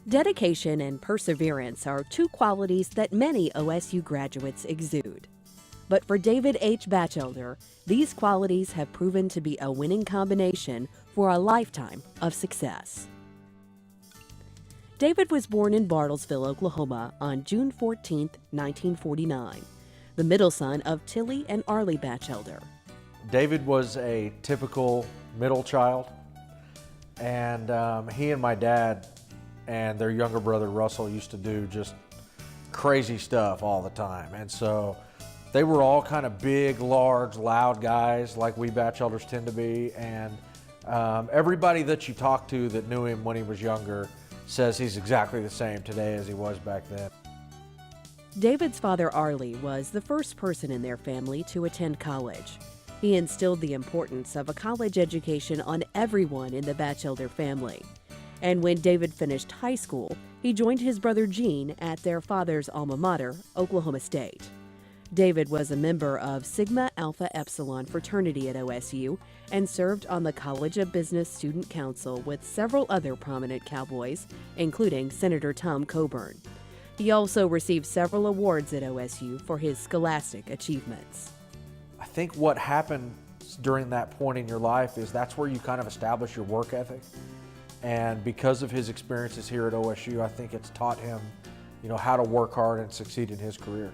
Dedication and perseverance are two qualities that many OSU graduates exude. But for David H. Batchelder, these qualities have proven to be a winning combination for a lifetime of success. David was born in Bartlesville, Oklahoma on June 14, 1949, the middle son of Tilly and Arlie Batchelder. David was a typical middle child, and he and my dad and their younger brother Russell used to do just crazy stuff all the time. And so they were all kind of big, large, loud guys like we Batchelders tend to be. And everybody that you talk to that knew him when he was younger says he's exactly the same today as he was back then. David's father, Arlie, was the first person in their family to attend college. He instilled the importance of a college education on everyone in the Batchelder family. And when David finished high school, he joined his brother Gene at their father's alma mater, Oklahoma State. David was a member of Sigma Alpha Epsilon fraternity at OSU and served on the College of Business Student Council with several other prominent cowboys, including Senator Tom Coburn. He also received several awards at OSU for his scholastic achievements. I think what happened during that point in your life is that's where you kind of establish your work ethic. And because of his experiences here at OSU, I think it's taught him, how to work hard and succeed in his career.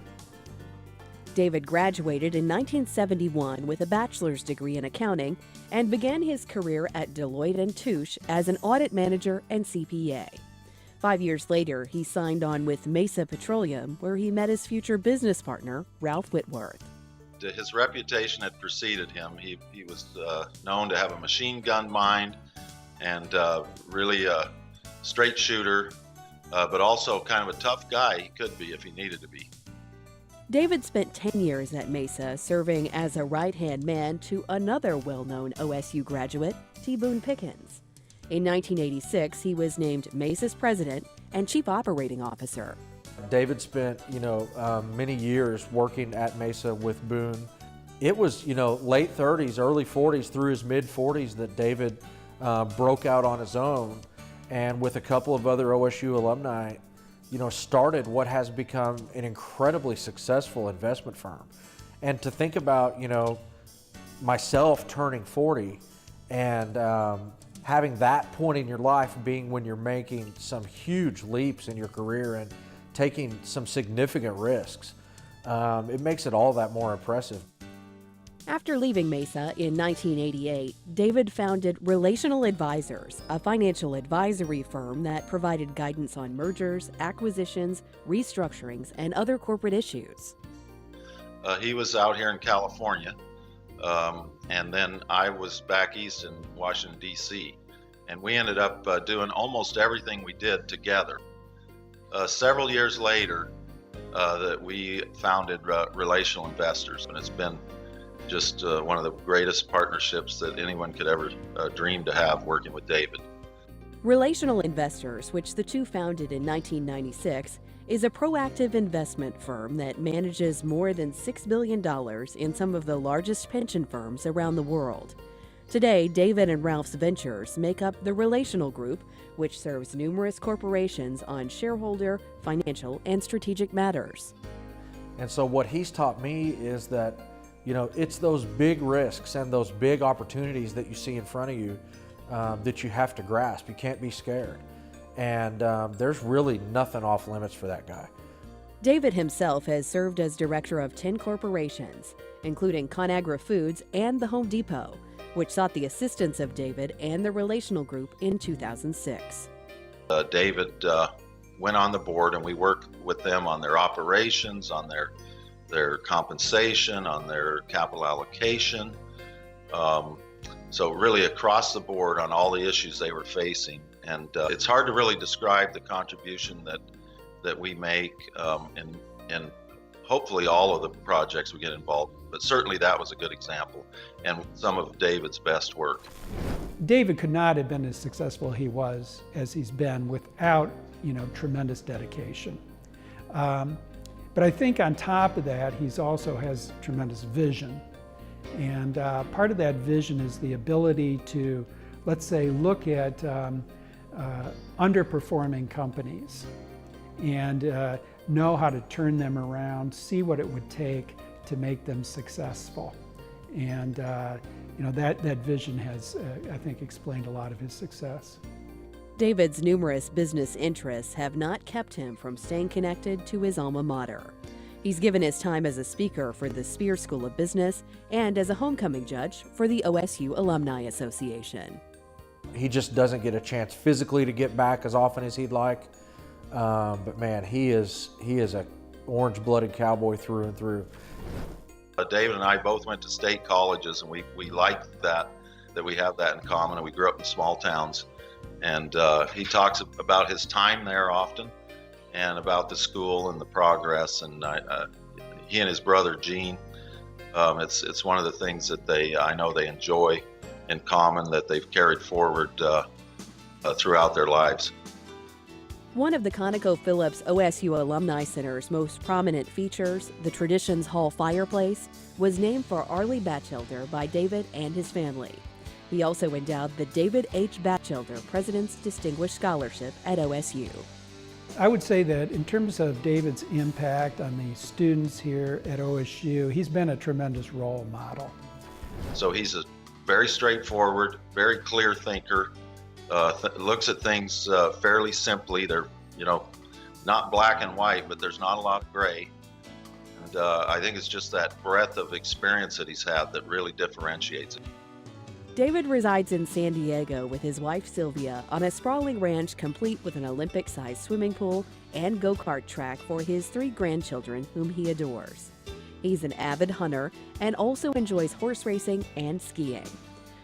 David graduated in 1971 with a bachelor's degree in accounting and began his career at Deloitte & Touche as an audit manager and CPA. 5 years later, he signed on with Mesa Petroleum, where he met his future business partner, Ralph Whitworth. His reputation had preceded him. He was known to have a machine gun mind and really a straight shooter, but also kind of a tough guy he could be if he needed to be. David spent 10 years at Mesa, serving as a right-hand man to another well-known OSU graduate, T. Boone Pickens. In 1986, he was named Mesa's president and chief operating officer. David spent, many years working at Mesa with Boone. It was, late 30s, early 40s through his mid 40s that David broke out on his own, and with a couple of other OSU alumni, started what has become an incredibly successful investment firm. And to think about, myself turning 40 and having that point in your life being when you're making some huge leaps in your career and taking some significant risks, it makes it all that more impressive. After leaving Mesa in 1988, David founded Relational Advisors, a financial advisory firm that provided guidance on mergers, acquisitions, restructurings, and other corporate issues. He was out here in California, and then I was back east in Washington, D.C., and we ended up doing almost everything we did together. Several years later, that we founded Relational Investors, and it's been just one of the greatest partnerships that anyone could ever dream to have working with David. Relational Investors, which the two founded in 1996, is a proactive investment firm that manages more than $6 billion in some of the largest pension firms around the world. Today, David and Ralph's ventures make up the Relational Group, which serves numerous corporations on shareholder, financial, and strategic matters. And so what he's taught me is that it's those big risks and those big opportunities that you see in front of you that you have to grasp. You can't be scared. And there's really nothing off limits for that guy. David himself has served as director of 10 corporations, including ConAgra Foods and the Home Depot, which sought the assistance of David and the Relational Group in 2006. David went on the board, and we worked with them on their operations, on their compensation, on their capital allocation. So really across the board on all the issues they were facing. And it's hard to really describe the contribution that we make in hopefully all of the projects we get involved in. But certainly that was a good example and some of David's best work. David could not have been as successful as he's been without, tremendous dedication. But I think on top of that, he also has tremendous vision. And part of that vision is the ability to, let's say, look at underperforming companies and know how to turn them around, see what it would take to make them successful. And that vision has, I think, explained a lot of his success. David's numerous business interests have not kept him from staying connected to his alma mater. He's given his time as a speaker for the Spear School of Business and as a homecoming judge for the OSU Alumni Association. He just doesn't get a chance physically to get back as often as he'd like. But man, he is a orange-blooded cowboy through and through. David and I both went to state colleges, and we liked that we have that in common, and we grew up in small towns. And he talks about his time there often and about the school and the progress. And he and his brother Gene, it's one of the things that I know they enjoy in common, that they've carried forward throughout their lives. One of the ConocoPhillips OSU Alumni Center's most prominent features, the Traditions Hall fireplace, was named for Arlie Batchelder by David and his family. He also endowed the David H. Batchelder President's Distinguished Scholarship at OSU. I would say that in terms of David's impact on the students here at OSU, he's been a tremendous role model. So he's a very straightforward, very clear thinker, looks at things fairly simply. They're, not black and white, but there's not a lot of gray. And I think it's just that breadth of experience that he's had that really differentiates him. David resides in San Diego with his wife Sylvia on a sprawling ranch complete with an Olympic-sized swimming pool and go-kart track for his 3 grandchildren whom he adores. He's an avid hunter and also enjoys horse racing and skiing.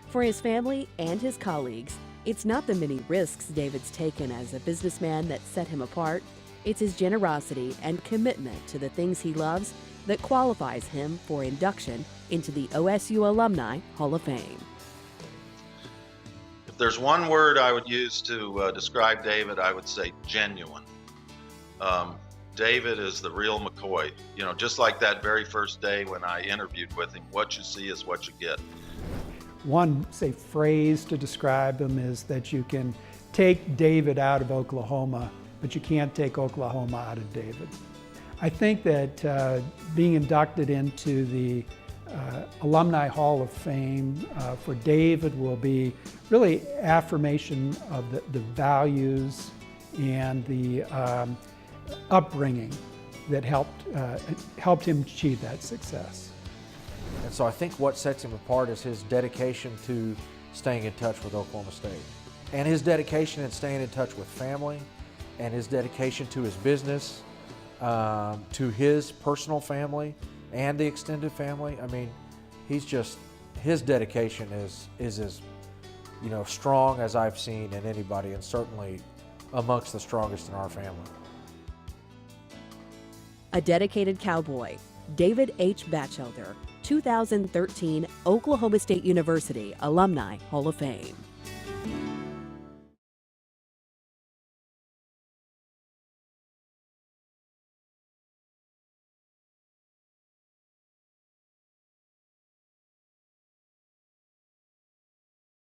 For his family and his colleagues, it's not the many risks David's taken as a businessman that set him apart. It's his generosity and commitment to the things he loves that qualifies him for induction into the OSU Alumni Hall of Fame. If there's one word I would use to describe David, I would say genuine. David is the real McCoy. Just like that very first day when I interviewed with him, what you see is what you get. One, phrase to describe him is that you can take David out of Oklahoma, but you can't take Oklahoma out of David. I think that being inducted into the Alumni Hall of Fame for David will be really affirmation of the values and the upbringing that helped him achieve that success. And so I think what sets him apart is his dedication to staying in touch with Oklahoma State, and his dedication in staying in touch with family, and his dedication to his business, to his personal family and the extended family. I mean, his dedication is as strong as I've seen in anybody, and certainly amongst the strongest in our family. A dedicated cowboy, David H. Batchelder, 2013 Oklahoma State University Alumni Hall of Fame.